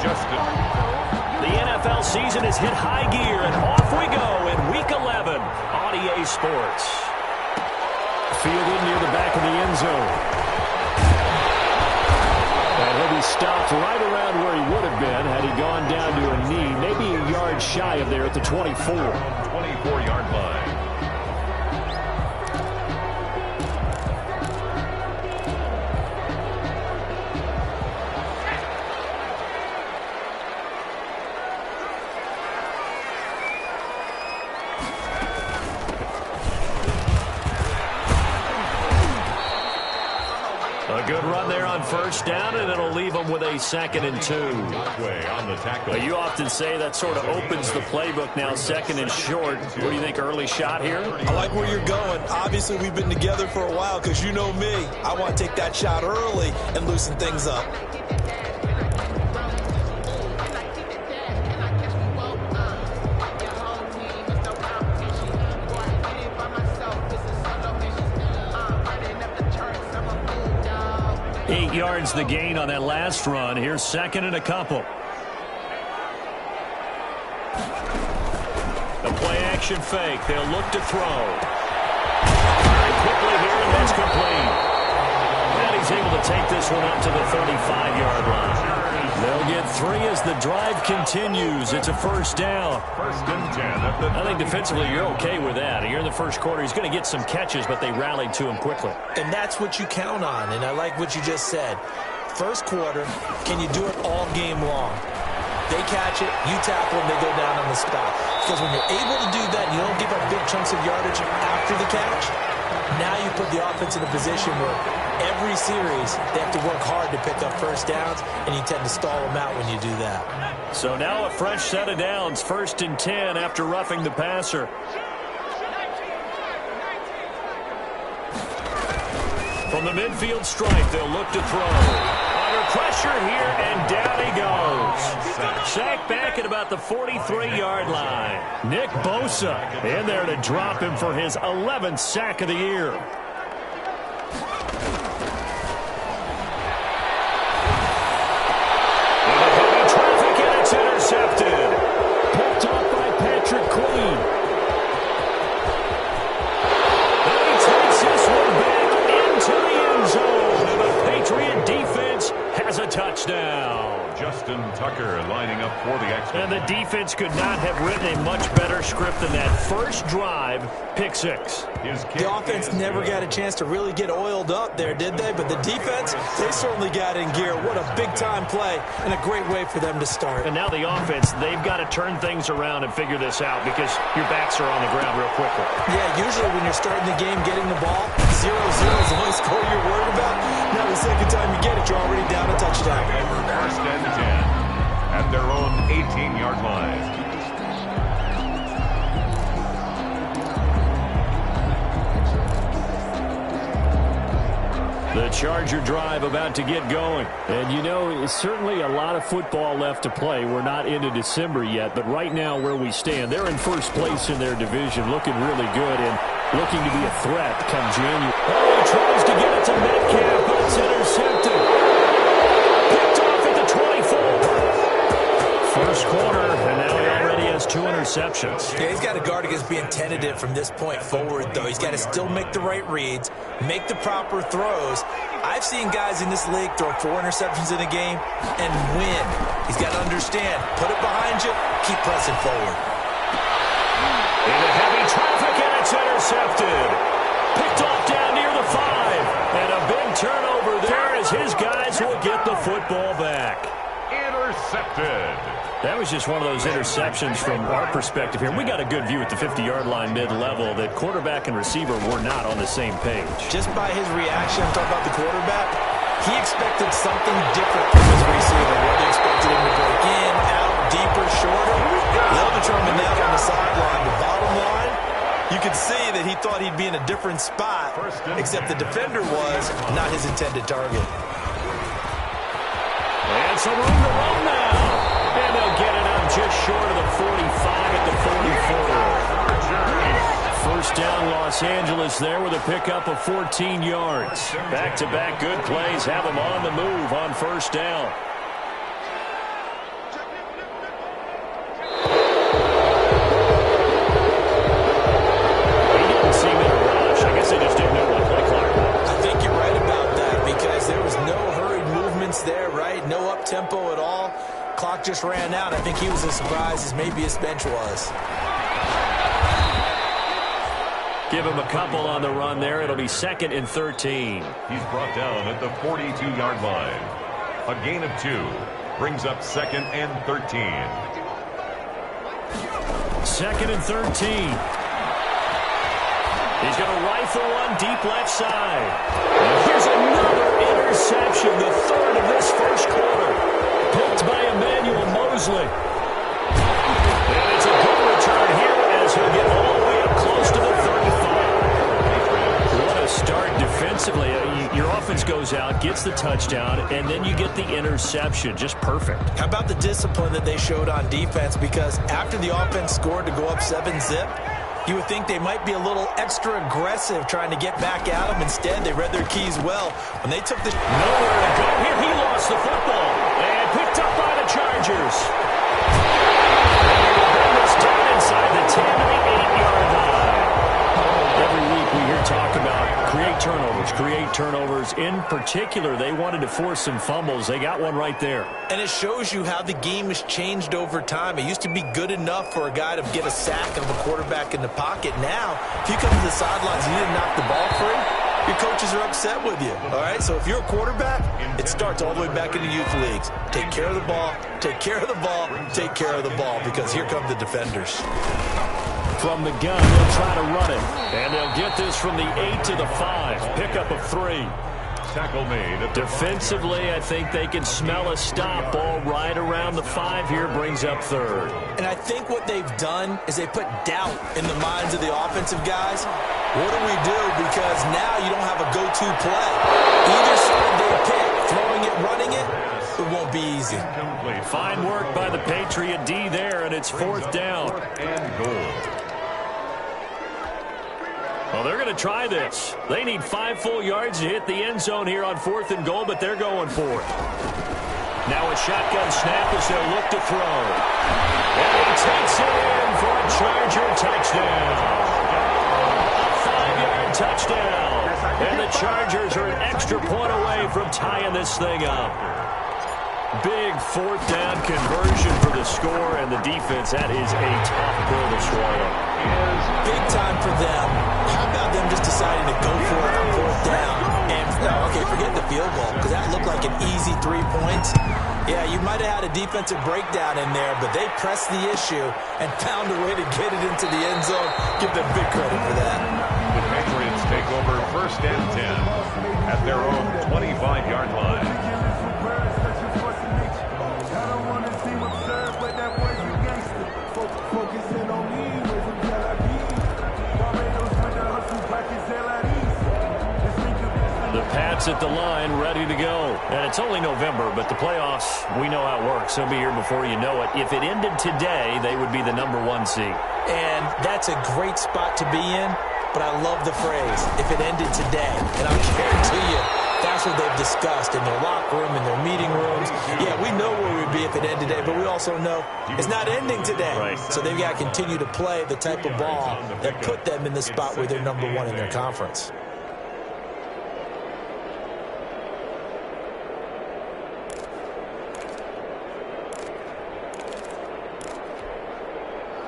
Justin. The NFL season has hit high gear, and off we go in Week 11 on EA Sports. Fielded near the back of the end zone. And he'll be stopped right around where he would have been had he gone down to a knee, maybe a yard shy of there at the 24. 24-yard line. A good run there on first down, and it'll leave them with a 2nd and 2. On the tackle. You often say that sort of opens the playbook now, 2nd and short. What do you think, early shot here? I like where you're going. Obviously, we've been together for a while because you know me. I want to take that shot early and loosen things up. Yards the gain on that last run. Here's 2nd and a couple. The play action fake. They'll look to throw. Very quickly here, and that's complete. And he's able to take this one up to the 35-yard line. They'll get 3 as the drive continues. It's a first down. 1st and 10. I think defensively you're okay with that. Here in the first quarter, he's going to get some catches, but they rallied to him quickly. And that's what you count on, and I like what you just said. First quarter, can you do it all game long? They catch it, you tackle them, they go down on the spot. Because when you're able to do that, you don't give up big chunks of yardage after the catch. Now you put the offense in a position where every series they have to work hard to pick up first downs, and you tend to stall them out when you do that. So now a fresh set of downs, 1st and 10 after roughing the passer. From the midfield stripe, they'll look to throw. Under pressure here, and down he goes. Sacked back at about the 43-yard line. Nick Bosa in there to drop him for his 11th sack of the year. Into heavy traffic, and it's intercepted. Picked off by Patrick Queen. And he takes this one back into the end zone. And the Patriot defense has a touchdown. Justin Tucker lining up for the extra. And the defense could not have written a much better script than that first drive, pick 6. The offense never got a chance to really get oiled up there, did they? But the defense, they certainly got in gear. What a big-time play and a great way for them to start. And now the offense, they've got to turn things around and figure this out because your backs are on the ground real quickly. Yeah, usually when you're starting the game, getting the ball, 0-0 is the only score you're worried about. Now the second time you get it, you're already down a touchdown. 1st and 10 at their own 18-yard line. The Charger drive about to get going. And, you know, it's certainly a lot of football left to play. We're not into December yet, but right now where we stand, they're in first place in their division, looking really good and looking to be a threat come January. Oh, he tries to get it to Metcalf, but it's intercepted. Picked off at the 24. First quarter, and now he already has 2 interceptions. Yeah, he's got to guard against being tentative from this point forward, though. He's got to still make the right reads, make the proper throws. I've seen guys in this league throw 4 interceptions in a game and win. He's got to understand, put it behind you, keep pressing forward. Into heavy traffic, and it's intercepted. Picked off down near the 5. And a big turnover there as his guys will get the football back. Intercepted. That was just one of those interceptions from our perspective here. We got a good view at the 50-yard line mid-level that quarterback and receiver were not on the same page. Just by his reaction, I'm talking about the quarterback, he expected something different from his receiver. Whether he expected him to break in, out, deeper, shorter, they'll determine that on the sideline. The bottom line, you could see that he thought he'd be in a different spot, except the defender was not his intended target. And some room to run now. And they'll get it up just short of the 45 at the 44. First down, Los Angeles there with a pickup of 14 yards. Back-to-back good plays have them on the move on first down. played no up-tempo at all. Clock just ran out. I think he was as surprised as maybe his bench was. Give him a couple on the run there. It'll be 2nd and 13. He's brought down at the 42-yard line. A gain of 2 brings up 2nd and 13. 2nd and 13. He's going to rifle one deep left side. And here's another interception, the 3rd of this first quarter. Picked by Emmanuel Mosley. And it's a good return here as he'll get all the way up close to the 35. What a start defensively. Your offense goes out, gets the touchdown, and then you get the interception. Just perfect. How about the discipline that they showed on defense? Because after the offense scored to go up 7-zip, you would think they might be a little extra aggressive trying to get back at them. Instead, they read their keys well. When they took the... Nowhere to go here. He lost the football. And picked up by the Chargers. And he'll bring this down inside the 10 to the 8-yard line. Every week we hear talk about create turnovers. In particular, they wanted to force some fumbles. They got one right there. And it shows you how the game has changed over time. It used to be good enough for a guy to get a sack of a quarterback in the pocket. Now, if you come to the sidelines and you didn't knock the ball free, your coaches are upset with you. All right, so if you're a quarterback, it starts all the way back in the youth leagues. Take care of the ball, take care of the ball, take care of the ball, because here come the defenders. From the gun, they'll try to run it. And they'll get this from the 8 to the 5. Pickup of 3. Tackle made. Defensively, I think they can smell a stop. Ball right around the 5 here, brings up 3rd. And I think what they've done is they put doubt in the minds of the offensive guys. What do we do? Because now you don't have a go-to play. Either side they pick, throwing it, running it, it won't be easy. Fine work by the Patriot D there, and it's 4th down. And goal. Well, they're going to try this. They need 5 full yards to hit the end zone here on 4th and goal, but they're going for it. Now a shotgun snap as they'll look to throw. And he takes it in for a Charger touchdown. A 5-yard touchdown. And the Chargers are an extra point away from tying this thing up. Big 4th down conversion for the score, and the defense, that is a tough pill to swallow. Big time for them. How about them just deciding to go for it on 4th down? And, okay, forget the field goal, because that looked like an easy 3 points. Yeah, you might have had a defensive breakdown in there, but they pressed the issue and found a way to get it into the end zone. Give them big credit for that. The Patriots take over 1st and 10 at their own 25-yard line. Pats at the line, ready to go. And it's only November, but the playoffs, we know how it works. They'll be here before you know it. If it ended today, they would be the #1 seed. And that's a great spot to be in, but I love the phrase, if it ended today. And I'll guarantee you, that's what they've discussed in their locker room, in their meeting rooms. Yeah, we know where we'd be if it ended today, but we also know it's not ending today. Right. So they've got to continue to play the type of ball that put them in the spot where they're #1 in their conference.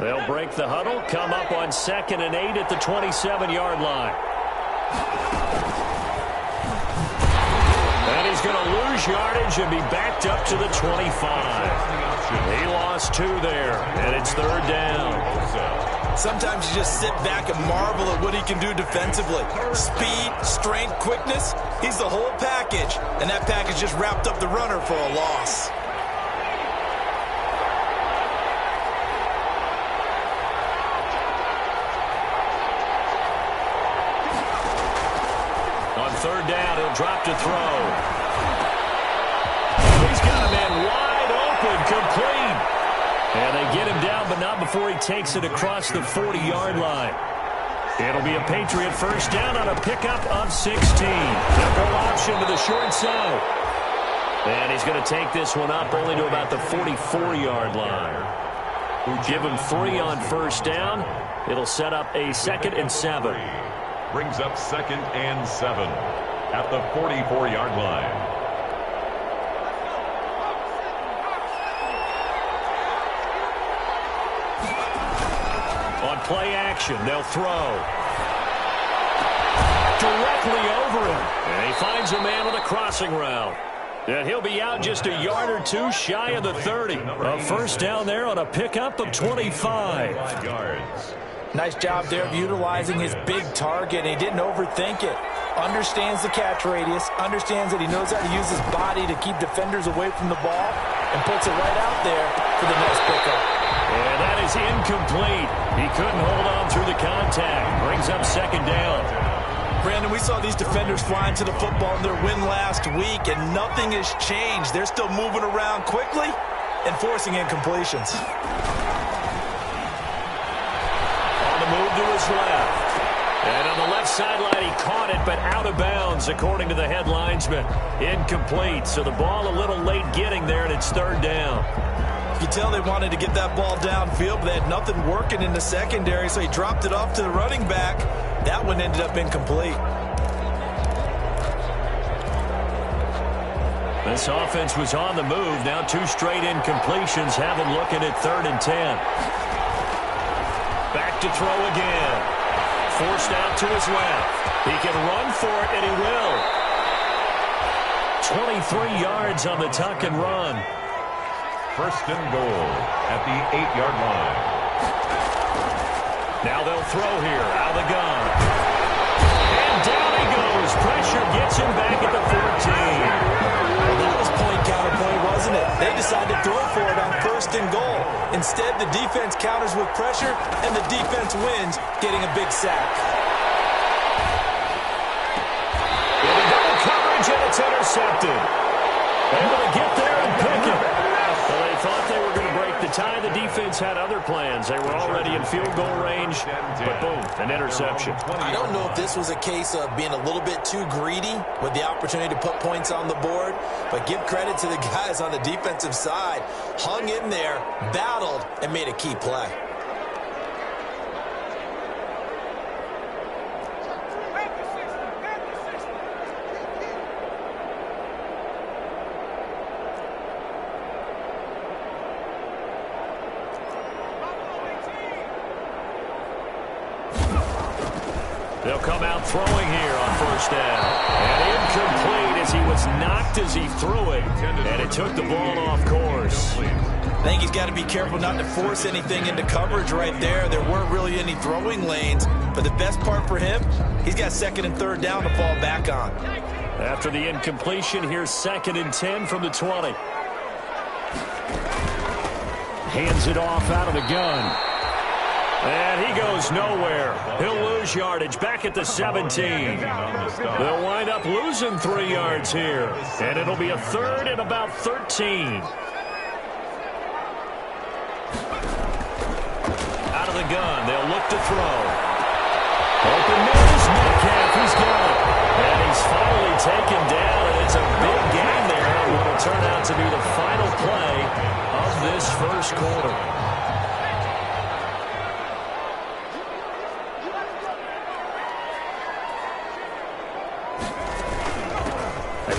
They'll break the huddle, come up on 2nd and 8 at the 27-yard line. And he's going to lose yardage and be backed up to the 25. He lost 2 there, and it's 3rd down. Sometimes you just sit back and marvel at what he can do defensively. Speed, strength, quickness, he's the whole package. And that package just wrapped up the runner for a loss. On 3rd down, he'll drop to throw. He's got a man wide open, complete. And they get him down, but not before he takes it across the 40-yard line. It'll be a Patriot 1st down on a pickup of 16. They'll go option to the short side. And he's going to take this one up only to about the 44-yard line. Give him 3 on 1st down. It'll set up a 2nd and 7. Brings up 2nd and 7 at the 44-yard line. play action. They'll throw. Directly over him. And he finds a man with a crossing route. And he'll be out just a yard or two shy of the 30. A first down there on a pickup of 25. yards. Nice job there of utilizing his big target. He didn't overthink it. Understands the catch radius. Understands that he knows how to use his body to keep defenders away from the ball. And puts it right out there for the nice pickup. And that is incomplete. He couldn't hold on through the contact. Brings up second down. Brandon, we saw these defenders flying to the football in their win last week, and nothing has changed. They're still moving around quickly and forcing incompletions. On the move to his left. And on the left sideline, he caught it, but out of bounds, according to the head linesman. Incomplete, so the ball a little late getting there, and it's third down. You can tell they wanted to get that ball downfield, but they had nothing working in the secondary, so he dropped it off to the running back. That one ended up incomplete. This offense was on the move. Now two straight incompletions have him looking at 3rd and 10. Back to throw again. Forced out to his left. He can run for it, and he will. 23 yards on the tuck and run. First and goal at the 8-yard line. Now they'll throw here out of the gun. And down he goes. Pressure gets him back at the 14. Well, that was point counterpoint, wasn't it? They decided to throw for it on 1st and goal. Instead, the defense counters with pressure, and the defense wins, getting a big sack. With a double coverage, and it's intercepted. Able to get there and pick it. Well, they thought they were going to break the tie. The defense had other plans. They were already in field goal range, but boom, an interception. I don't know if this was a case of being a little bit too greedy with the opportunity to put points on the board, but give credit to the guys on the defensive side. Hung in there, battled, and made a key play. They'll come out throwing here on first down. And incomplete as he was knocked as he threw it. And it took the ball off course. I think he's got to be careful not to force anything into coverage right there. There weren't really any throwing lanes. But the best part for him, he's got 2nd and 3rd down to fall back on. After the incompletion, here's 2nd and 10 from the 20. Hands it off out of the gun. And he goes nowhere. He'll lose yardage back at the 17. They'll wind up losing 3 yards here. And it'll be a 3rd and about 13. Out of the gun, they'll look to throw. Open nose, Metcalf, he's got it. And he's finally taken down, and it's a big gain there. What will turn out to be the final play of this first quarter.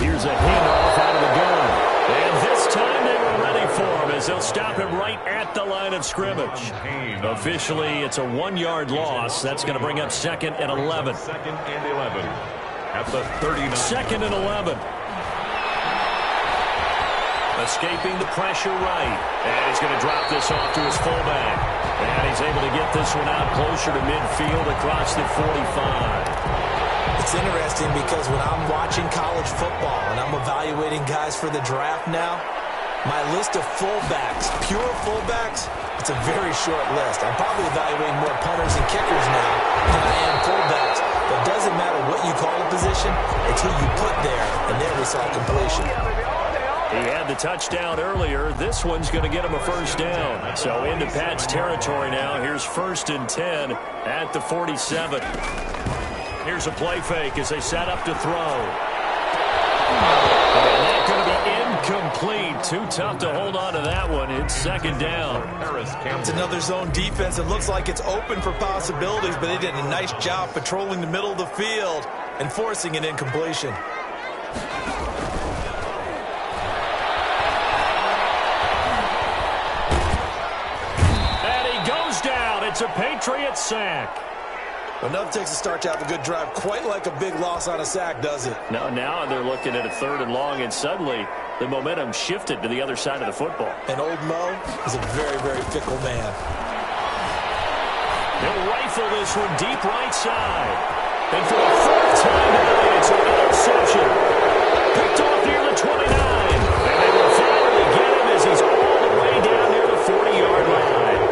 Here's a handoff out of the gun. And this time they were ready for him as they'll stop him right at the line of scrimmage. Officially, it's a 1-yard loss. That's going to bring up 2nd and 11. 2nd and 11 at the 39. 2nd and 11. Escaping the pressure right. And he's going to drop this off to his fullback. And he's able to get this one out closer to midfield across the 45. It's interesting because when I'm watching college football and I'm evaluating guys for the draft now, my list of fullbacks, pure fullbacks, it's a very short list. I'm probably evaluating more punters and kickers now than I am fullbacks. But it doesn't matter what you call a position, it's who you put there, and there we saw completion. He had the touchdown earlier. This one's going to get him a first down. So into Pat's territory now. Here's 1st and 10 at the 47. Here's a play fake as they set up to throw. And that's going to be incomplete. Too tough to hold on to that one. It's 2nd down. It's another zone defense. It looks like it's open for possibilities, but they did a nice job patrolling the middle of the field and forcing an incompletion. It's a Patriot sack. Well, nothing takes a start to have a good drive quite like a big loss on a sack, does it? No, now they're looking at a 3rd and long, and suddenly the momentum shifted to the other side of the football. And old Mo is a very, very fickle man. They'll rifle this one deep right side. And for the 4th time today, it's an interception. Picked off near the 29. And they will finally get him as he's all the way down near the 40-yard line.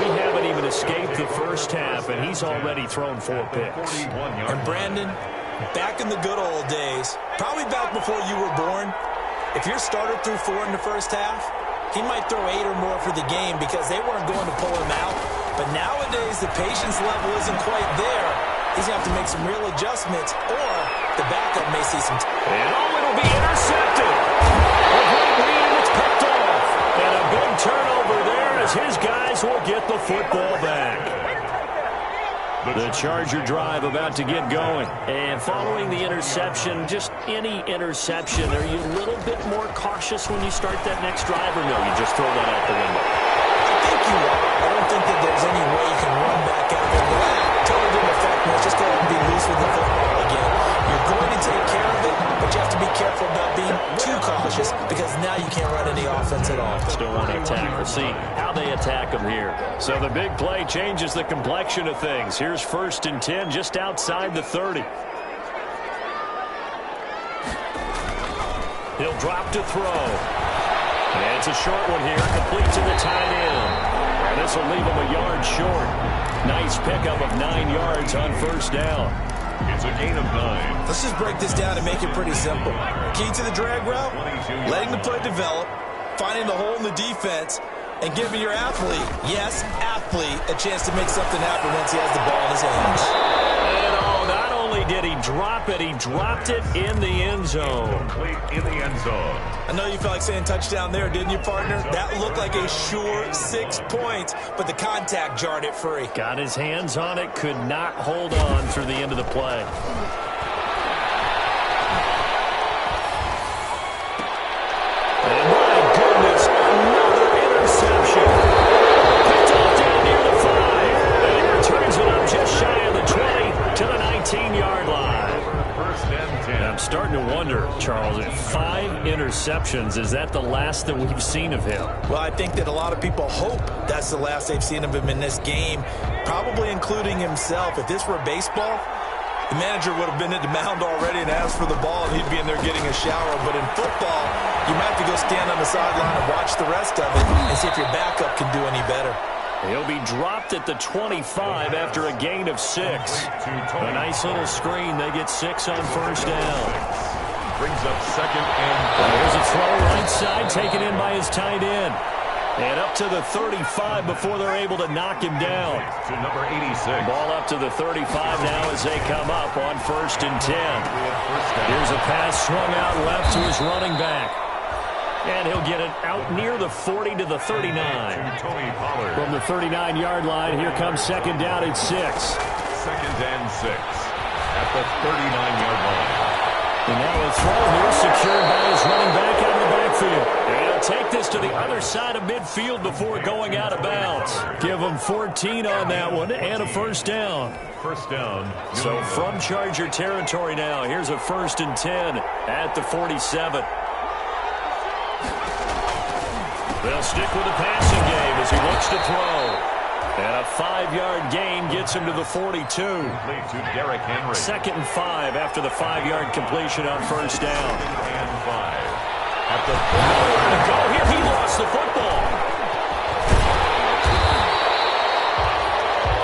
We haven't even escaped the first half, and he's already thrown 4 picks. And Brandon, back in the good old days, probably back before you were born, if your starter threw 4 in the first half, he might throw 8 or more for the game because they weren't going to pull him out. But nowadays, the patience level isn't quite there. He's going to have to make some real adjustments, or the backup may see some... And it'll be intercepted. A great read, and it's picked off. And a big turnover there as his guys will get the football back. The Charger drive about to get going. And following the interception, just any interception, are you a little bit more cautious when you start that next drive, or no, you just throw that out the window? I think you are. I don't think that there's any way you can run back out there. Totally didn't affect me. Let's just go ahead and be loose with the football again. You're going to take care of it, but you have to be careful about being too cautious because now you can't run any offense at all. Still want to attack. We'll see how they attack them here. So the big play changes the complexion of things. Here's 1st and 10 just outside the 30. He'll drop to throw. And it's a short one here, complete to the tight end. And this will leave him a yard short. Nice pickup of 9 yards on 1st down. It's a gain of 9. Let's just break this down and make it pretty simple. Key to the drag route, letting the play develop, finding the hole in the defense, and giving your athlete, yes, athlete, a chance to make something happen once he has the ball in his hands. And not only did he drop it, he dropped it in the end zone. Complete in the end zone. I know you felt like saying touchdown there, didn't you, partner? That looked like a sure 6 points, but the contact jarred it free. Got his hands on it, could not hold on through the end of the play. And my goodness, another interception. Picked off down near the 5. And he returns it up just shy of the 20 to the 19-yard line. 1st and 10. I'm starting to wonder, Charles, if 5 interceptions, is that the last that we've seen of him? Well, I think that a lot of people hope that's the last they've seen of him in this game, probably including himself. If this were baseball, the manager would have been at the mound already and asked for the ball, and he'd be in there getting a shower. But in football, you might have to go stand on the sideline and watch the rest of it and see if your backup can do any better. He'll be dropped at the 25 after a gain of 6. A nice little screen. They get 6 on 1st down. Brings up 2nd and 5. There's a throw right side taken in by his tight end. And up to the 35 before they're able to knock him down. To number 86. Ball up to the 35 now as they come up on 1st and 10. Here's a pass swung out left to his running back. And he'll get it out near the 40 to the 39. Tony Pollard. From the 39-yard line, here comes 2nd down at 6. 2nd and 6. At the 39-yard line. And now a throw here secured by his running back out of the backfield. And he'll take this to the other side of midfield before going out of bounds. Give him 14 on that one and a 1st down. 1st down. So from Charger territory now, here's a 1st and 10 at the 47. They'll stick with the passing game as he looks to throw. And a 5-yard gain gets him to the 42. Complete to Derrick Henry. 2nd and 5 after the 5-yard completion on 1st down. 2nd and 5. At the Nowhere to go here. He lost the football.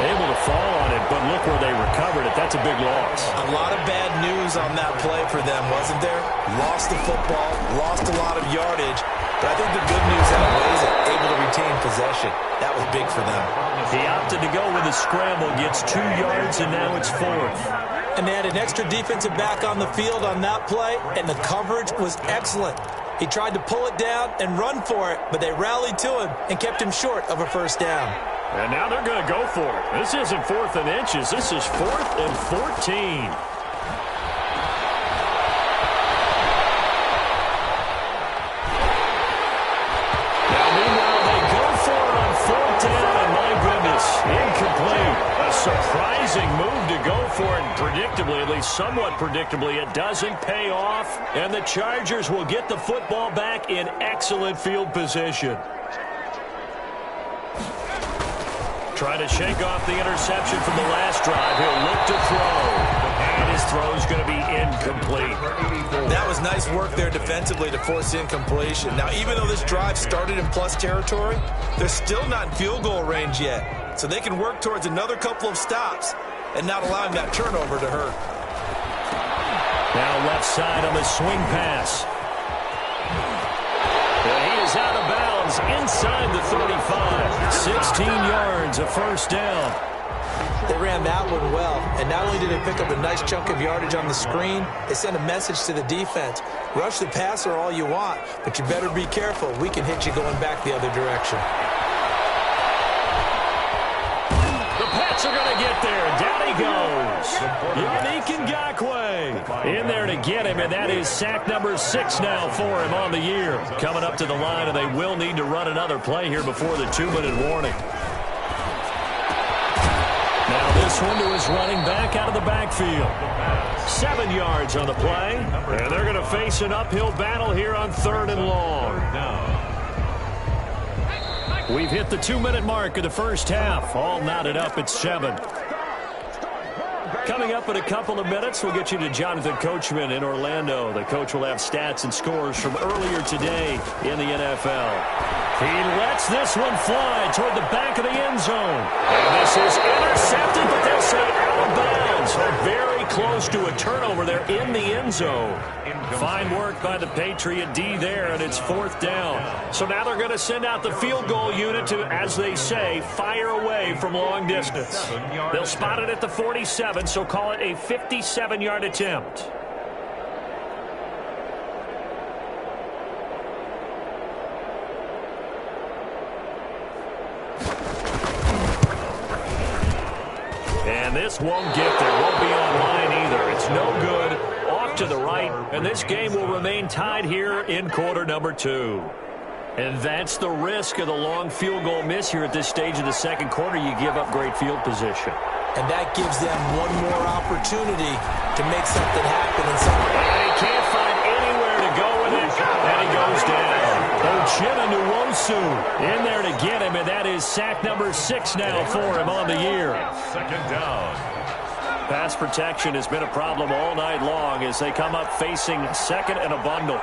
Able to fall on it, but look where they recovered it. That's a big loss. A lot of bad news on that play for them, wasn't there? Lost the football, lost a lot of yardage. But I think the good news outweighs it, able to retain possession. That was big for them. He opted to go with a scramble, gets 2 yards, and now it's 4th. And they had an extra defensive back on the field on that play, and the coverage was excellent. He tried to pull it down and run for it, but they rallied to him and kept him short of a 1st down. And now they're going to go for it. This isn't 4th and inches. This is 4th and 14. Now, meanwhile, they go for it on 4th down, and my goodness, Surprising move to go for it. Predictably, at least somewhat predictably, it doesn't pay off. And the Chargers will get the football back in excellent field position. Trying to shake off the interception from the last drive. He'll look to throw. And his throw is going to be incomplete. That was nice work there defensively to force incompletion. Now, even though this drive started in plus territory, they're still not in field goal range yet. So they can work towards another couple of stops and not allowing that turnover to hurt. Now left side on the swing pass. And he is out of bounds inside the 35. 16 yards, a first down. They ran that one well, and not only did they pick up a nice chunk of yardage on the screen, they sent a message to the defense. Rush the passer all you want, but you better be careful. We can hit you going back the other direction. The Pats are going to get there. Down he goes. Yannick Ngakoue in there to get him, and that is sack number 6 now for him on the year. Coming up to the line, and they will need to run another play here before the 2-minute warning. Now this one to his running back out of the backfield. 7 yards on the play, and they're going to face an uphill battle here on 3rd and long. We've hit the 2-minute mark of the first half. All knotted up at 7. Coming up in a couple of minutes, we'll get you to Jonathan Coachman in Orlando. The coach will have stats and scores from earlier today in the NFL. He lets this one fly toward the back of the end zone. And this is intercepted, but they'll say out of bounds. So very close to a turnover there in the end zone. Fine work by the Patriot D there, and it's 4th down. So now they're going to send out the field goal unit to, as they say, fire away from long distance. They'll spot it at the 47, so call it a 57-yard attempt. And this won't get there. Won't be online either. It's no good. Off to the right. And this game will remain tied here in quarter number 2. And that's the risk of the long field goal miss here at this stage of the second quarter. You give up great field position. And that gives them one more opportunity to make something happen. And he can't find anywhere to go with it. And he goes down. Ochena Nwosu in there to get him, and that is sack number 6 now for him on the year. 2nd down. Pass protection has been a problem all night long as they come up facing 2nd and a bundle.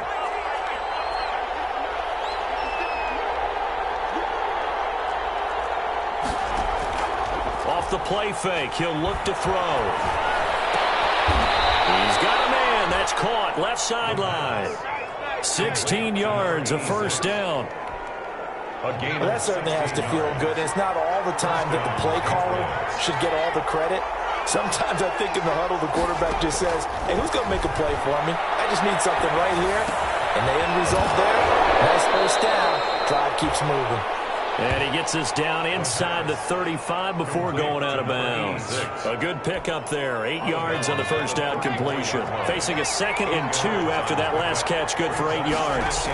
Off the play fake, he'll look to throw. He's got a man. That's caught left sideline. 16 yards, a first down. Well, that certainly has to feel good. It's not all the time that the play caller should get all the credit. Sometimes I think in the huddle, the quarterback just says, hey, who's going to make a play for me? I just need something right here. And the end result there, nice first down. Drive keeps moving. And he gets us down inside the 35 before going out of bounds. A good pickup there. 8 yards on the first down completion. Facing a 2nd and 2 after that last catch. Good for 8 yards.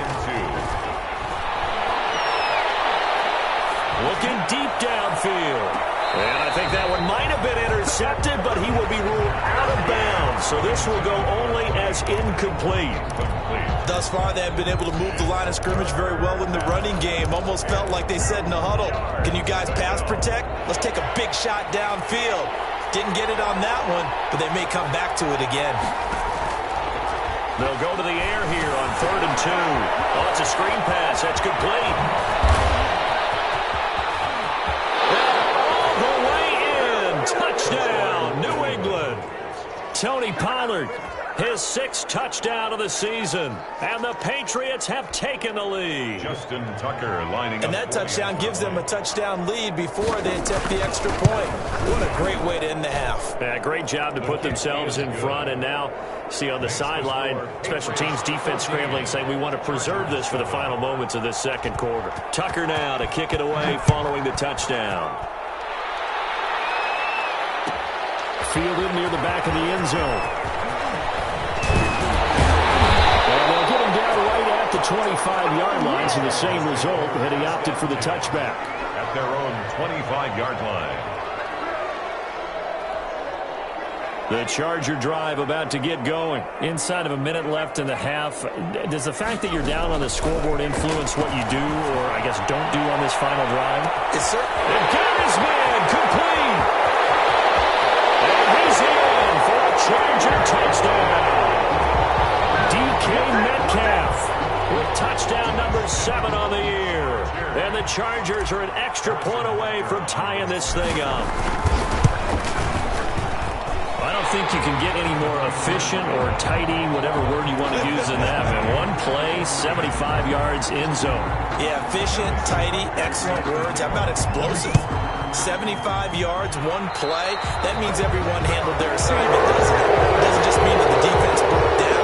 Looking deep downfield. And I think that one might have been intercepted, but he will be ruled out of bounds. So this will go only as incomplete. Thus far, they have been able to move the line of scrimmage very well in the running game. Almost felt like they said in the huddle, can you guys pass protect? Let's take a big shot downfield. Didn't get it on that one, but they may come back to it again. They'll go to the air here on 3rd and 2. Oh, it's a screen pass. That's complete. All the way in. Touchdown, New England. Tony Pollard. His 6th touchdown of the season. And the Patriots have taken the lead. Justin Tucker lining up. And that touchdown gives them a touchdown lead before they attempt the extra point. What a great way to end the half. Yeah, great job to put themselves in front. And now, see on the sideline, special teams defense scrambling, saying we want to preserve this for the final moments of this second quarter. Tucker now to kick it away following the touchdown. Fielded near the back of the end zone. They'll get him down right at the 25-yard line, so the same result, and he opted for the touchback. At their own 25-yard line. The Charger drive about to get going. Inside of a minute left in the half. Does the fact that you're down on the scoreboard influence what you do, or I guess don't do on this final drive? It's certainly. And got his man complete. And he's in for a Charger touchdown. DK Metcalf with touchdown number 7 on the year. And the Chargers are an extra point away from tying this thing up. I don't think you can get any more efficient or tidy, whatever word you want to use in that. Man, one play, 75 yards in zone. Yeah, efficient, tidy, excellent words. How about explosive? 75 yards, one play. That means everyone handled their assignment, doesn't it? It doesn't just mean that the defense broke down.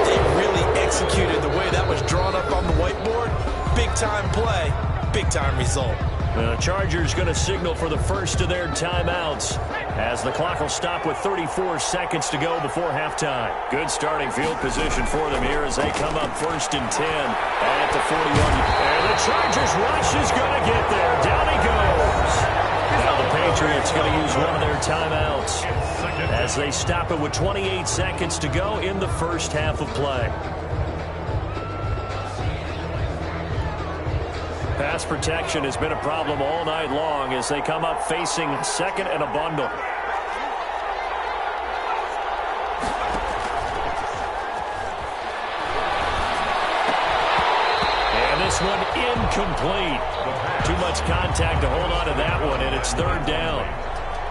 They really executed the way that was drawn up on the whiteboard. Big-time play, big-time result. The Chargers going to signal for the first of their timeouts as the clock will stop with 34 seconds to go before halftime. Good starting field position for them here as they come up 1st and 10 at the 41. And the Chargers rush is going to get there. Down he goes. Now the Patriots going to use one of their timeouts as they stop it with 28 seconds to go in the first half of play. Pass protection has been a problem all night long as they come up facing second and a bundle. And this one incomplete. Too much contact to hold on to that one, and it's 3rd down.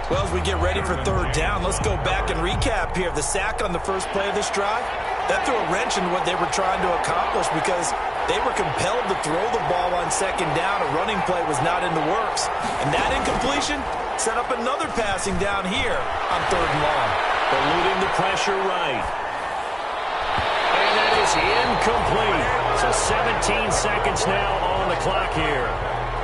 Well, as we get ready for 3rd down, let's go back and recap here. The sack on the first play of this drive, that threw a wrench in what they were trying to accomplish because they were compelled to throw the ball on 2nd down. A running play was not in the works. And that incompletion set up another passing down here on 3rd and long. Eluding the pressure right. And that is incomplete. So 17 seconds now on the clock here.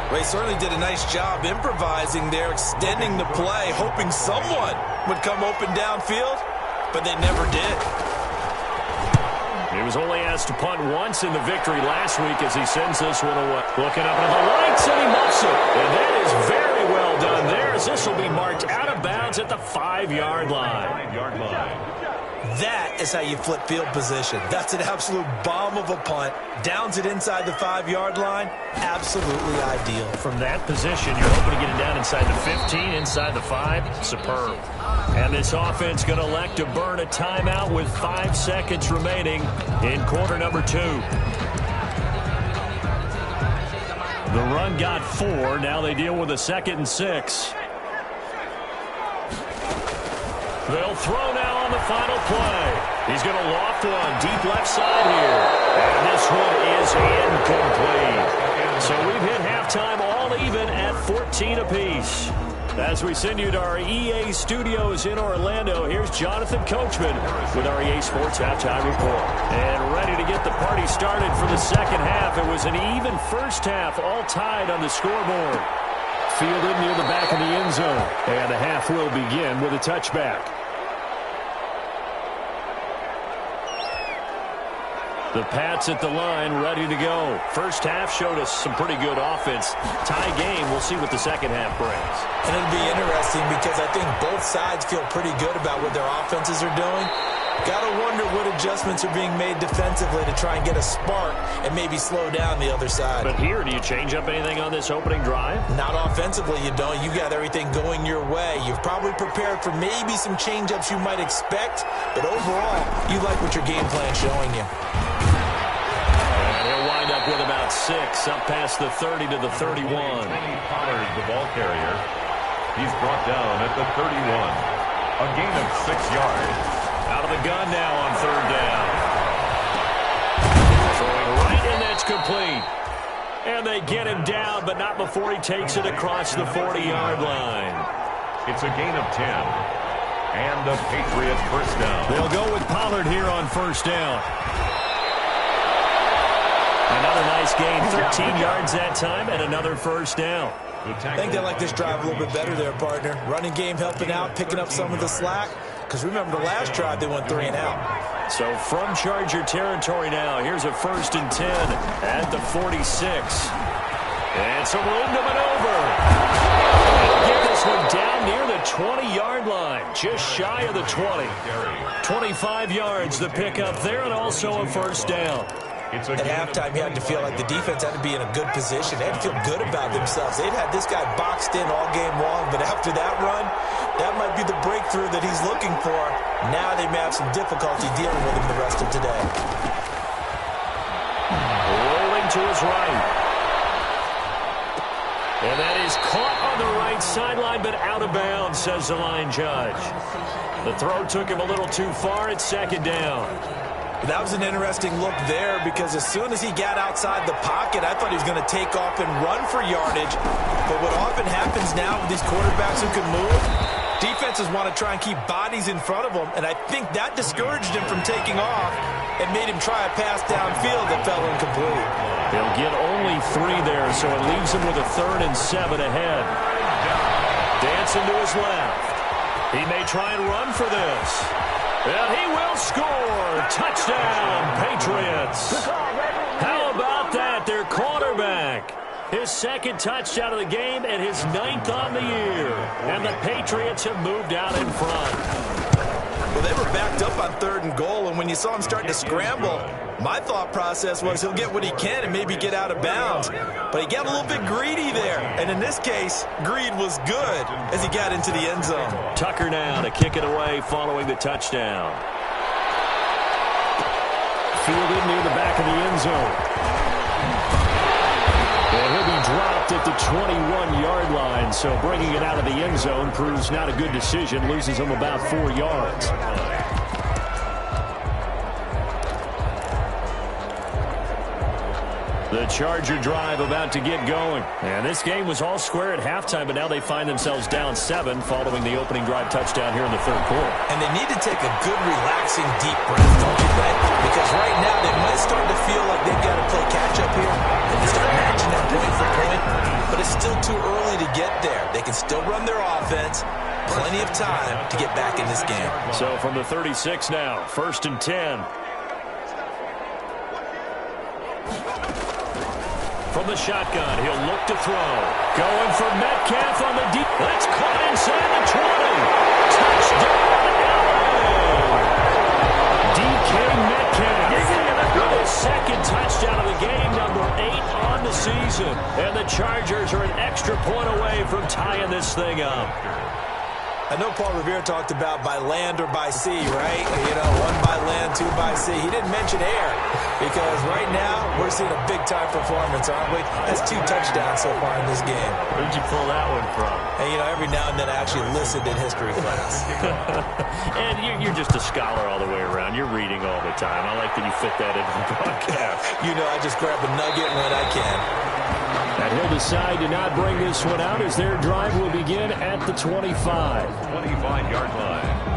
Well, he certainly did a nice job improvising there, extending the play, hoping someone would come open downfield, but they never did. He was only asked to punt once in the victory last week as he sends this one away. Looking up into the lights, and he muffs it. And that is very well done there as this will be marked out of bounds at the 5-yard line. That is how you flip field position. That's an absolute bomb of a punt. Downs it inside the 5-yard line. Absolutely ideal. From that position, you're hoping to get it down inside the 15, inside the 5. Superb. And this offense going to elect to burn a timeout with 5 seconds remaining in quarter number 2. The run got 4. Now they deal with a 2nd and 6. They'll throw now on the final play. He's going to loft one deep left side here. And this one is incomplete. So we've hit halftime all even at 14 apiece. As we send you to our EA studios in Orlando, here's Jonathan Coachman with our EA Sports Halftime Report. And ready to get the party started for the second half. It was an even first half, all tied on the scoreboard. Fielded near the back of the end zone. And the half will begin with a touchback. The Pats at the line, ready to go. First half showed us some pretty good offense. Tie game, we'll see what the second half brings. And it'll be interesting because I think both sides feel pretty good about what their offenses are doing. Got to wonder what adjustments are being made defensively to try and get a spark and maybe slow down the other side. But here, do you change up anything on this opening drive? Not offensively, you don't. You got everything going your way. You've probably prepared for maybe some change-ups you might expect, but overall, you like what your game plan's showing you. And he'll wind up with about 6, up past the 30 to the 31. Pollard, the ball carrier. He's brought down at the 31. A gain of 6 yards. Out of the gun now on 3rd down. Throwing right, and that's complete. And they get him down, but not before he takes it across the 40-yard line. It's a gain of 10. And the Patriots first down. They'll go with Pollard here on 1st down. Another nice gain, 13 yards that time, and another 1st down. I think they like this drive a little bit better there, partner. Running game helping out, picking up some of the slack. Because remember, the last drive, they went 3 and out. So from Charger territory now, here's a 1st and 10 at the 46. And some room to maneuver. He'll get his this one down near the 20-yard line, just shy of the 20. 25 yards the pickup there, and also a first down. At halftime, you had to feel like the defense had to be in a good position. They had to feel good about themselves. They'd had this guy boxed in all game long, but after that run, that might be the breakthrough that he's looking for. Now they may have some difficulty dealing with him the rest of today. Rolling to his right. And that is caught on the right sideline, but out of bounds, says the line judge. The throw took him a little too far. It's second down. That was an interesting look there because as soon as he got outside the pocket, I thought he was going to take off and run for yardage. But what often happens now with these quarterbacks who can move, defenses want to try and keep bodies in front of them, and I think that discouraged him from taking off and made him try a pass downfield that fell incomplete. They'll get only 3 there, so it leaves him with a 3rd and 7 ahead. Dancing to his left. He may try and run for this. And he will score. Touchdown, Patriots. How about that? Their quarterback. His 2nd touchdown of the game and his 9th on the year. And the Patriots have moved out in front. Well, they were backed up on 3rd and goal, and when you saw him starting to scramble, my thought process was he'll get what he can and maybe get out of bounds. But he got a little bit greedy there. And in this case, greed was good as he got into the end zone. Tucker now to kick it away following the touchdown. Fielded near the back of the end zone. And he'll be dropped at the 21-yard line. So bringing it out of the end zone proves not a good decision. Loses him about 4 yards. The Charger drive about to get going. And this game was all square at halftime, but now they find themselves down 7 following the opening drive touchdown here in the 3rd quarter. And they need to take a good, relaxing, deep breath, don't you think? Because right now they might start to feel like they've got to play catch-up here and start matching that point for point. But it's still too early to get there. They can still run their offense. Plenty of time to get back in this game. So from the 36 now, 1st and 10. From the shotgun, he'll look to throw. Going for Metcalf on the deep. That's caught inside the 20. Touchdown, LA! DK Metcalf with his 2nd touchdown of the game, number 8 on the season. And the Chargers are an extra point away from tying this thing up. I know Paul Revere talked about by land or by sea, right? You know, 1 by land, 2 by sea. He didn't mention air because right now we're seeing a big-time performance, aren't we? That's 2 touchdowns so far in this game. Where'd you pull that one from? And, you know, every now and then I actually listened in history class. And you're just a scholar all the way around. You're reading all the time. I like that you fit that into the broadcast. You know, I just grab a nugget when I can. And he'll decide to not bring this one out as their drive will begin at the 25. 25-yard line.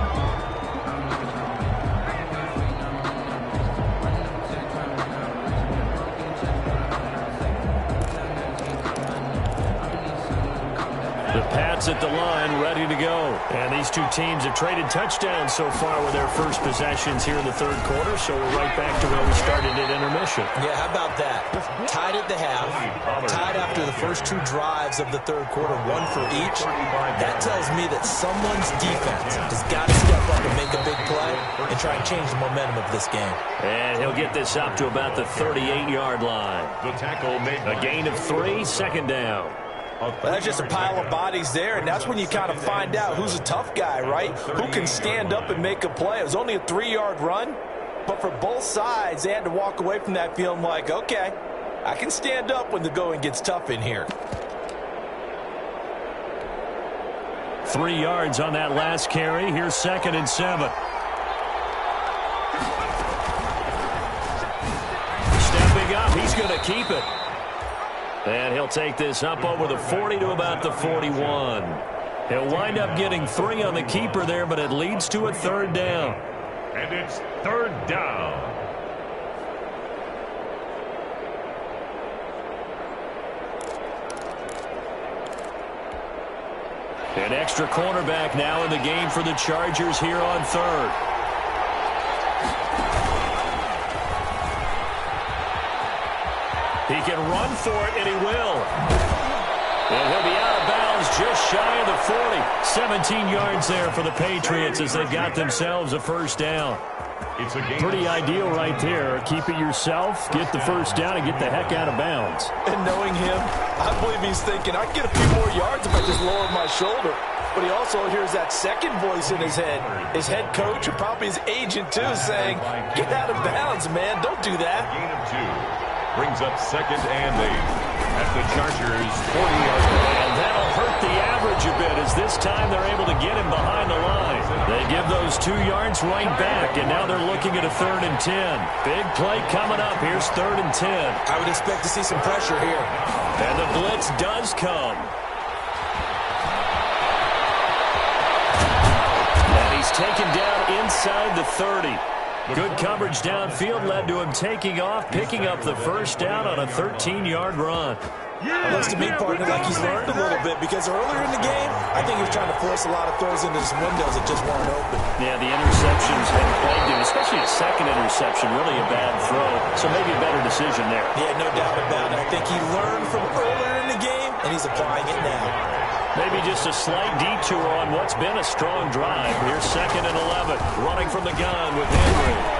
The Pats at the line, ready to go. And these two teams have traded touchdowns so far with their first possessions here in the 3rd quarter, so we're right back to where we started at intermission. Yeah, how about that? Tied at the half, tied after the first 2 drives of the 3rd quarter, 1 for each. That tells me that someone's defense has got to step up and make a big play and try and change the momentum of this game. And he'll get this up to about the 38-yard line. The tackle made A gain of 3, 2nd down. Well, that's just a pile of bodies there, and that's when you kind of find out who's a tough guy, right? Who can stand up and make a play. It was only a 3-yard run, but for both sides, they had to walk away from that feeling like, okay, I can stand up when the going gets tough in here. 3 yards on that last carry. Here's 2nd and 7. Stepping up, he's going to keep it. And he'll take this up over the 40 to about the 41. He'll wind up getting 3 on the keeper there, but it leads to a 3rd down. And it's 3rd down. An extra cornerback now in the game for the Chargers here on 3rd. He can run for it, and he will. And he'll be out of bounds just shy of the 40. 17 yards there for the Patriots as they've got themselves a first down. It's a game. Pretty ideal right there. Keep it yourself, get the first down, and get the heck out of bounds. And knowing him, I believe he's thinking, I can get a few more yards if I just lower my shoulder. But he also hears that second voice in his head. His head coach, or probably his agent too, saying, get out of bounds, man. Don't do that. Gain of 2. Brings up 2nd and 8. At the Chargers' 40-yard line. And that'll hurt the average a bit as this time they're able to get him behind the line. They give those 2 yards right back, and now they're looking at a 3rd and 10. Big play coming up. Here's 3rd and 10. I would expect to see some pressure here. And the blitz does come. And he's taken down inside the 30. Good coverage downfield led to him taking off, picking up the first down on a 13-yard run. It looks to me, partner, like he's learned a little bit because earlier in the game, I think he was trying to force a lot of throws into some windows that just weren't open. Yeah, the interceptions had plagued him, especially a second interception, really a bad throw. So maybe a better decision there. Yeah, no doubt about it. I think he learned from earlier in the game, and he's applying it now. Maybe just a slight detour on what's been a strong drive. Here's 2nd and 11, running from the gun with Henry.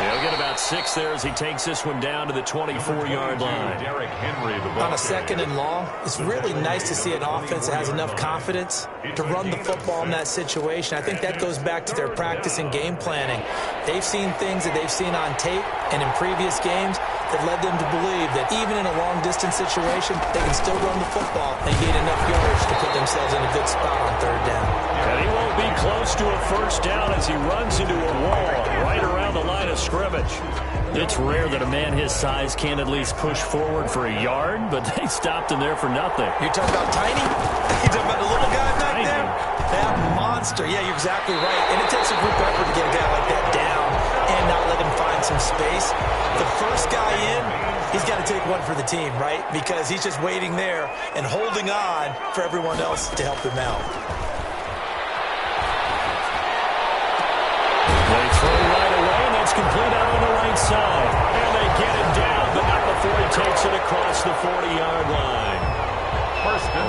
He'll get about 6 there as he takes this one down to the 24-yard line. Derrick Henry, the on a 2nd and long, it's really nice to see an offense that has enough confidence to run the football in that situation. I think that goes back to their practice and game planning. They've seen things that they've seen on tape and in previous games that led them to believe that even in a long-distance situation, they can still run the football and gain enough yards to put themselves in a good spot on 3rd down. And he won't be close to a first down as he runs into a wall right around the line of scrimmage. It's rare that a man his size can't at least push forward for a yard, but they stopped him there for nothing. You're talking about tiny? You're talking about the little guy back Tiny. there? That monster. Yeah, you're exactly right. And it takes a group effort to get a guy like that down and not let him find some space. The first guy in, he's got to take one for the team, right? Because he's just waiting there and holding on for everyone else to help him out. They throw right away, and that's complete out on the right side. And they get him down, but not before he takes it across the 40-yard line.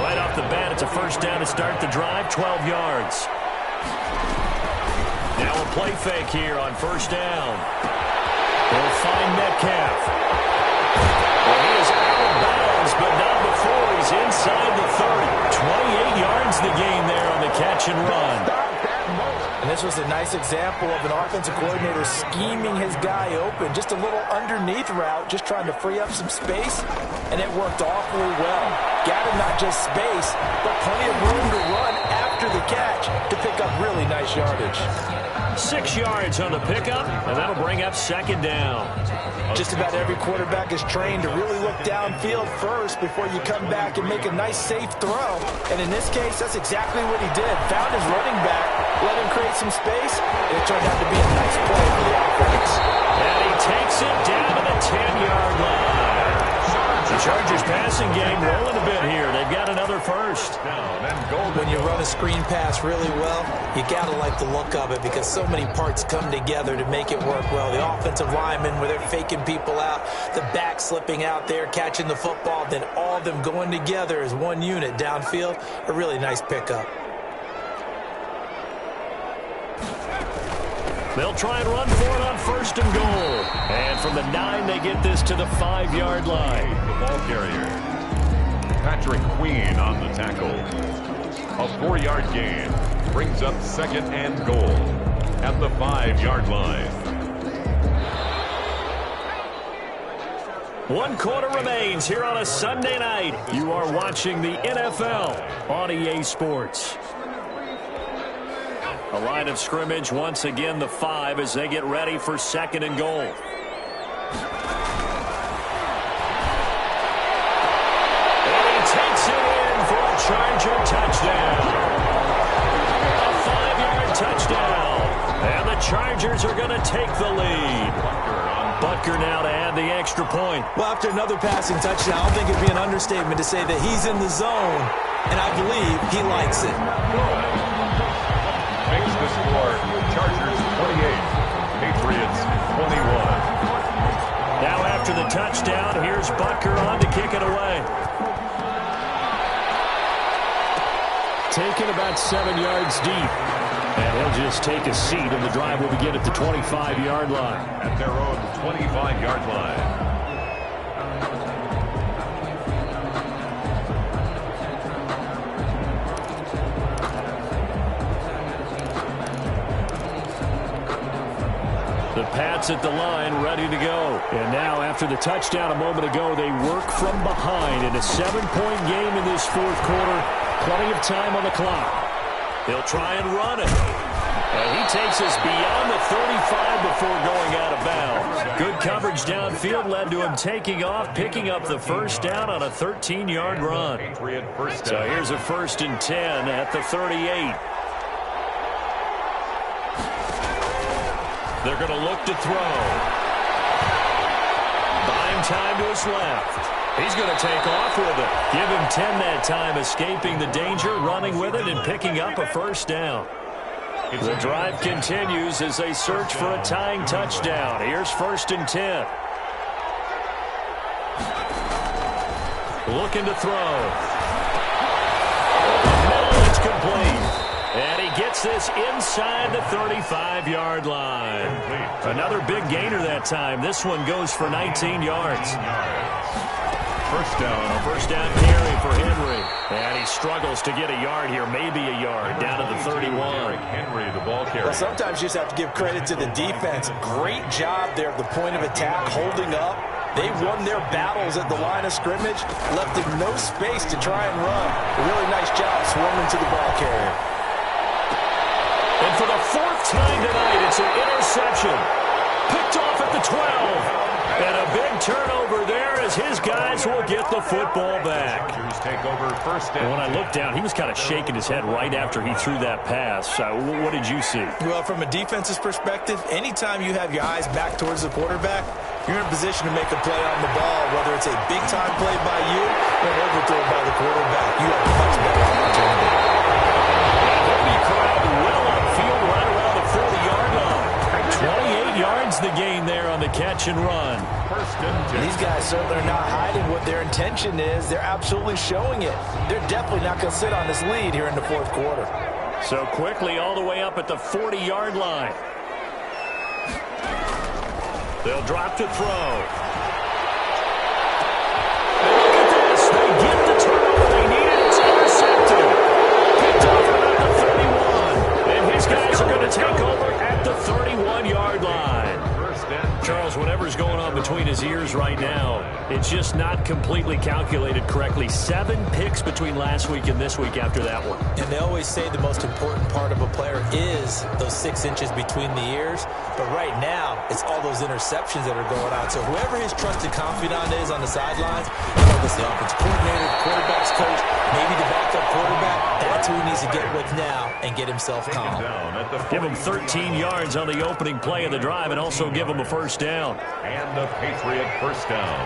Right off the bat, it's a first down to start the drive, 12 yards. Now a play fake here on first down. They'll find Metcalf. Well, he is out of bounds, but not before he's inside the 30. 28 yards the gain there on the catch and run. And this was a nice example of an offensive coordinator scheming his guy open. Just a little underneath route, just trying to free up some space, and it worked awfully well. Got him not just space, but plenty of room to run after the catch to pick up really nice yardage. 6 yards on the pickup, and that'll bring up 2nd down. Just about every quarterback is trained to really look downfield first before you come back and make a nice, safe throw. And in this case, that's exactly what he did. Found his running back, let him create some space, and it turned out to be a nice play for the offense. And he takes it down to the 10-yard line. The Chargers passing game rolling a bit here. They've got another first. When you run a screen pass really well, you got to like the look of it because so many parts come together to make it work well. The offensive linemen, where they're faking people out, the back slipping out there, catching the football, then all of them going together as one unit downfield. A really nice pickup. They'll try and run for it on 1st and goal. And from the 9, they get this to the 5-yard line. The ball carrier. Patrick Queen on the tackle. A 4-yard gain. Brings up 2nd and goal at the 5-yard line. 1 quarter remains here on a Sunday night. You are watching the NFL on EA Sports. A line of scrimmage, once again the 5 as they get ready for 2nd and goal. And he takes it in for a Charger touchdown. A 5-yard touchdown. And the Chargers are going to take the lead. Butker now to add the extra point. Well, after another passing touchdown, I don't think it'd be an understatement to say that he's in the zone, and I believe he likes it. Makes the score Chargers 28, Patriots 21. Now after the touchdown, here's Butker on to kick it away. taken about 7 yards deep. And he'll just take a seat, and the drive will begin at the 25-yard line. At their own 25-yard line. The Pats at the line, ready to go. And now, after the touchdown a moment ago, they work from behind in a 7-point game in this fourth quarter. Plenty of time on the clock. He'll try and run it. And he takes us beyond the 35 before going out of bounds. Good coverage downfield led to him taking off, picking up the first down on a 13-yard run. So here's a 1st and 10 at the 38. They're going to look to throw. Buying time to his left. He's going to take off with it. Give him 10 that time, escaping the danger, running with it, and picking up a first down. The drive continues as they search for a tying touchdown. Here's 1st and 10. Looking to throw. No, it's complete. And he gets this inside the 35-yard line. Another big gainer that time. This one goes for 19 yards. First down. A first down carry for Henry. And he struggles to get a yard here, maybe a yard, down to the 31. Henry, the ball carrier. Well, sometimes you just have to give credit to the defense. Great job there at the point of attack, holding up. They won their battles at the line of scrimmage, left him no space to try and run. A really nice job swarming to the ball carrier. And for the 4th time tonight, it's an interception. Picked off at the 12. And a big turnover there as his guys will get the football back. Take over first down. When I looked down, he was kind of shaking his head right after he threw that pass. What did you see? Well, from a defense's perspective, anytime you have your eyes back towards the quarterback, you're in a position to make a play on the ball, whether it's a big-time play by you or an overthrow by the quarterback. You have a much better opportunity. He'll be crowded well upfield right around the 40-yard line. 28 yards the gain there on the catch and run. First and 10. These guys certainly are not hiding what their intention is. They're absolutely showing it. They're definitely not going to sit on this lead here in the fourth quarter. So quickly all the way up at the 40-yard line. They'll drop to throw. And look at this. They get the turnover they needed. It's intercepted. Picked off about the 31. And his guys are going to take over at the 31-yard line. Charles, whatever's going on between his ears right now, it's just not completely calculated correctly. 7 picks between last week and this week after that one. And they always say the most important part of a player is those 6 inches between the ears. But right now, it's all those interceptions that are going on. So whoever his trusted confidant is on the sidelines, whether it's the offensive coordinator, the quarterback's coach, maybe the backup quarterback, that's who he needs to get with now and get himself calm. Give him 13 yards on the opening play of the drive and also give him a first down. And the Patriot first down.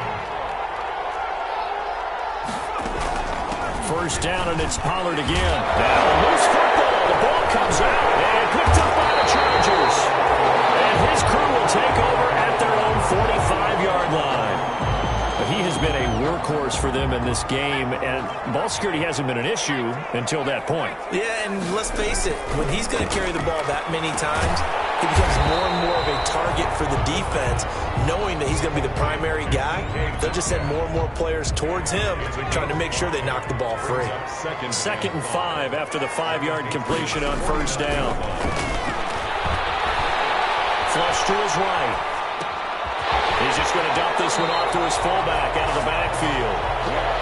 First down, and it's Pollard again. Now, loose football. The ball comes out and picked up by the Chargers. And his crew will take over at their own 45-yard line. He has been a workhorse for them in this game, and ball security hasn't been an issue until that point. Yeah, and let's face it, when he's going to carry the ball that many times, he becomes more and more of a target for the defense, knowing that he's going to be the primary guy. They'll just send more and more players towards him, trying to make sure they knock the ball free. Second and 5 after the 5-yard completion on first down. Flush to his right. He's just going to dump this one off to his fullback out of the backfield.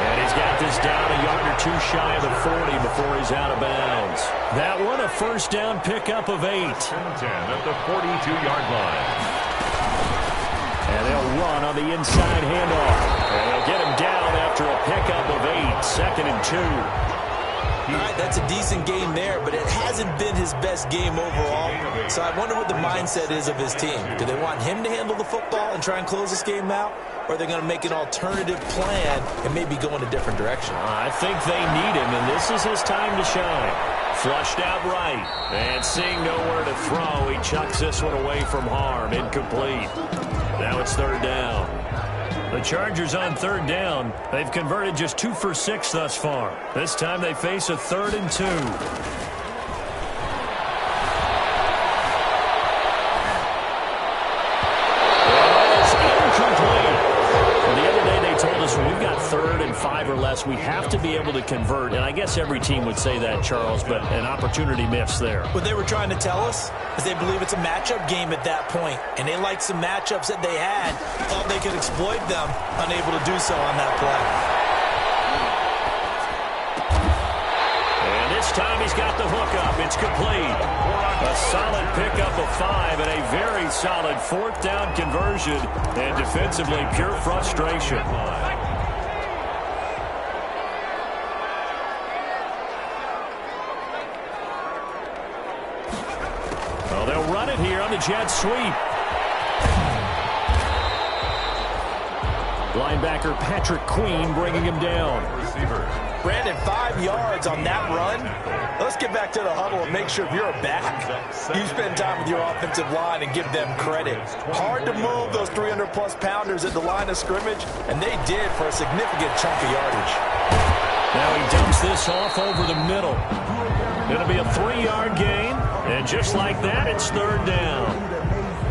And he's got this down a yard or 2 shy of the 40 before he's out of bounds. That one, a first down pickup of 8. 10 at the 42-yard line. And they'll run on the inside handoff. And they'll get him down after a pickup of 8. 2nd and 2. All right, that's a decent game there, but it hasn't been his best game overall. So I wonder what the mindset is of his team. Do they want him to handle the football and try and close this game out? Or are they going to make an alternative plan and maybe go in a different direction? I think they need him, and this is his time to shine. Flushed out right. And seeing nowhere to throw, he chucks this one away from harm. Incomplete. Now it's 3rd down. The Chargers on third down. They've converted just 2 for 6 thus far. This time they face a 3rd and 2. When we've got 3rd and 5 or less, we have to be able to convert. And I guess every team would say that, Charles, but an opportunity missed there. What they were trying to tell us is they believe it's a matchup game at that point. And they liked some matchups that they had, thought they could exploit them, unable to do so on that play. And this time he's got the hook up. It's complete. A solid pickup of 5 and a very solid 4th down conversion. And defensively, pure frustration. Well, they'll run it here on the jet sweep. Linebacker Patrick Queen bringing him down. Receiver. Brandon, 5 yards on that run. Let's get back to the huddle and make sure if you're a back, you spend time with your offensive line and give them credit. Hard to move those 300-plus pounders at the line of scrimmage, and they did for a significant chunk of yardage. Now he dumps this off over the middle. It'll be a 3-yard gain, and just like that, it's 3rd down.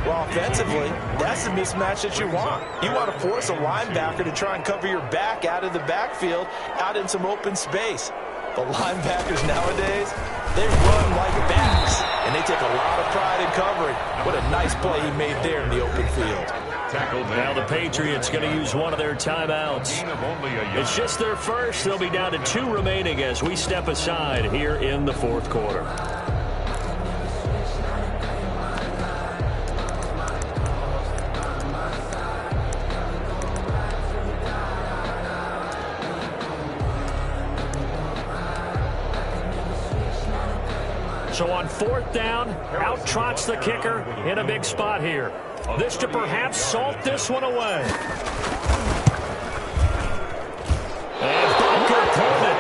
Well, offensively, that's the mismatch that you want. You want to force a linebacker to try and cover your back out of the backfield, out in some open space. The linebackers nowadays, they run like backs, and they take a lot of pride in covering. What a nice play he made there in the open field. Now the Patriots going to use one of their timeouts. It's just their first. They'll be down to 2 remaining as we step aside here in the 4th quarter. So on 4th down, out trots the kicker in a big spot here. This to perhaps salt this one away. And Bunker pulled it.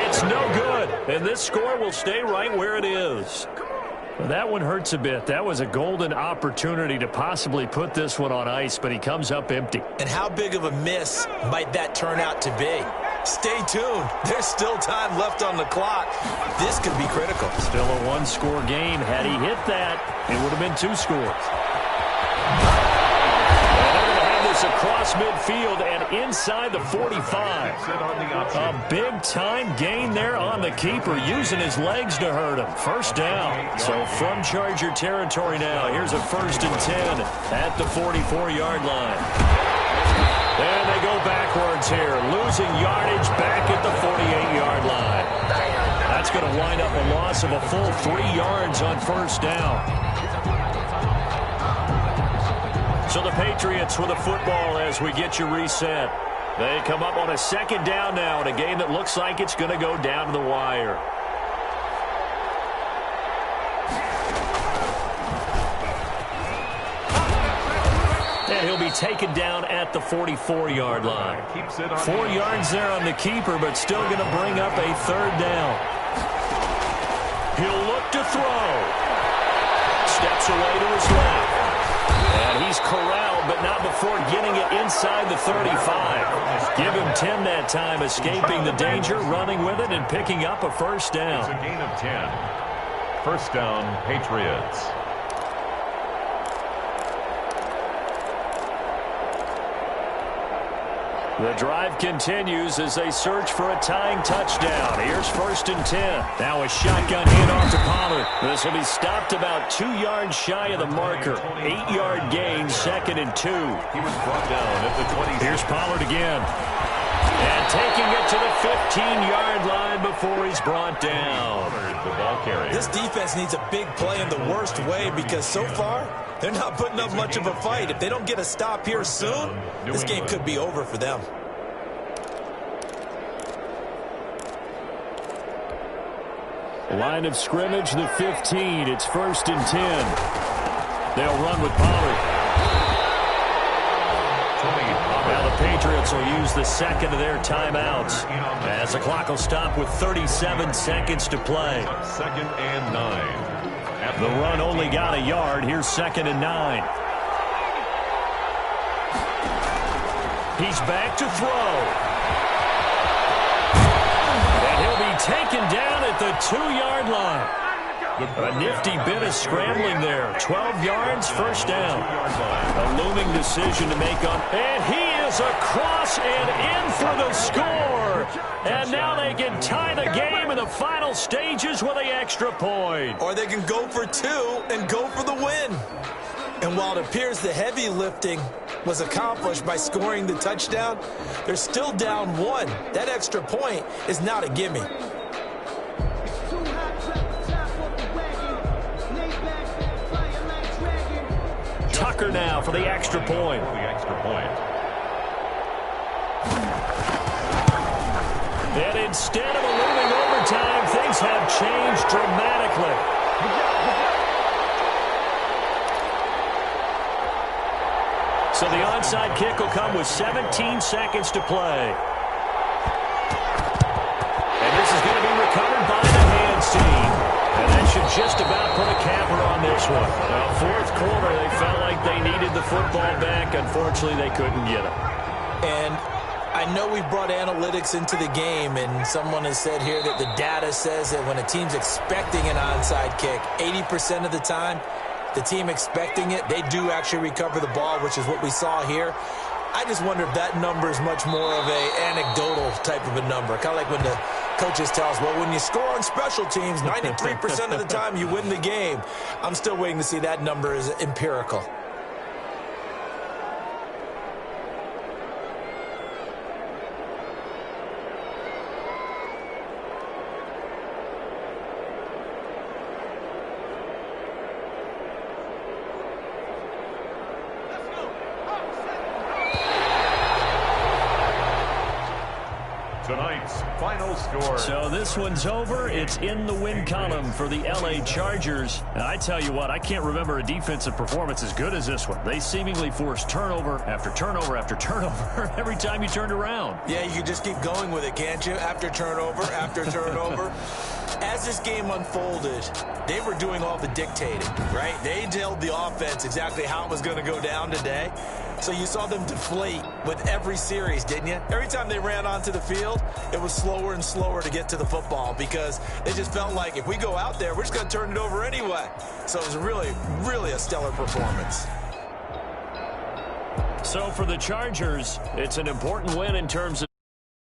It's no good. And this score will stay right where it is. Well, that one hurts a bit. That was a golden opportunity to possibly put this one on ice, but he comes up empty. And how big of a miss might that turn out to be? Stay tuned. There's still time left on the clock. This could be critical. Still a 1-score game. Had he hit that, it would have been 2 scores. And they're going to have this across midfield and inside the 45. A big-time gain there on the keeper, using his legs to hurt him. 1st down. So from Charger territory now, here's a 1st and 10 at the 44-yard line. And they go backwards here, losing yardage back at the 48-yard line. That's going to wind up a loss of a full 3 yards on 1st down. So the Patriots with the football as we get you reset. They come up on a 2nd down now in a game that looks like it's going to go down to the wire. And he'll be taken down at the 44-yard line. 4 yards there on the keeper, but still going to bring up a 3rd down. He'll look to throw. Steps away to his left. And he's corralled, but not before getting it inside the 35. Give him 10 that time, escaping the danger, running with it, and picking up a 1st down. It's a gain of 10. 1st down, Patriots. The drive continues as they search for a tying touchdown. Here's 1st and 10. Now a shotgun handoff to Pollard. This will be stopped about 2 yards shy of the marker. 8-yard gain, 2nd and 2. He was brought down at the 20. Here's Pollard again. And taking it to the 15-yard line before he's brought down. The ball carrier. This defense needs a big play in the worst way because so far, they're not putting up much of a fight. If they don't get a stop here soon, this game could be over for them. Line of scrimmage, the 15. It's 1st and 10. They'll run with Pollard. Now the Patriots will use the 2nd of their timeouts as the clock will stop with 37 seconds to play. 2nd and 9. The run only got a yard. Here's 2nd and 9. He's back to throw. And he'll be taken down at the 2-yard line. A nifty bit of scrambling there. 12 yards, first down. A looming decision to make on. And he is across and in for the score. And now they can tie the game in the final stages with the extra point. Or they can go for 2 and go for the win. And while it appears the heavy lifting was accomplished by scoring the touchdown, they're still down 1. That extra point is not a gimme. Tucker now for the extra point. And instead of a looming overtime, things have changed dramatically. So the onside kick will come with 17 seconds to play. And this is going to be recovered by the hands team. And that should just about put a capper on this one. Well, fourth quarter, they felt like they needed the football back. Unfortunately, they couldn't get it. And I know we brought analytics into the game, and someone has said here that the data says that when a team's expecting an onside kick, 80% of the time, the team expecting it, they do actually recover the ball, which is what we saw here. I just wonder if that number is much more of a anecdotal type of a number. Kind of like when the coaches tell us, well, when you score on special teams, 93% of the time you win the game. I'm still waiting to see that number is empirical. Tonight's final score. So this one's over. It's in the win column for the L.A. Chargers. And I tell you what, I can't remember a defensive performance as good as this one. They seemingly forced turnover after turnover after turnover every time you turned around. Yeah, you can just keep going with it, can't you? After turnover, after turnover. As this game unfolded, they were doing all the dictating, right? They told the offense exactly how it was going to go down today. So you saw them deflate with every series, didn't you? Every time they ran onto the field, it was slower and slower to get to the football because they just felt like if we go out there, we're just going to turn it over anyway. So it was really, really a stellar performance. So for the Chargers, it's an important win in terms of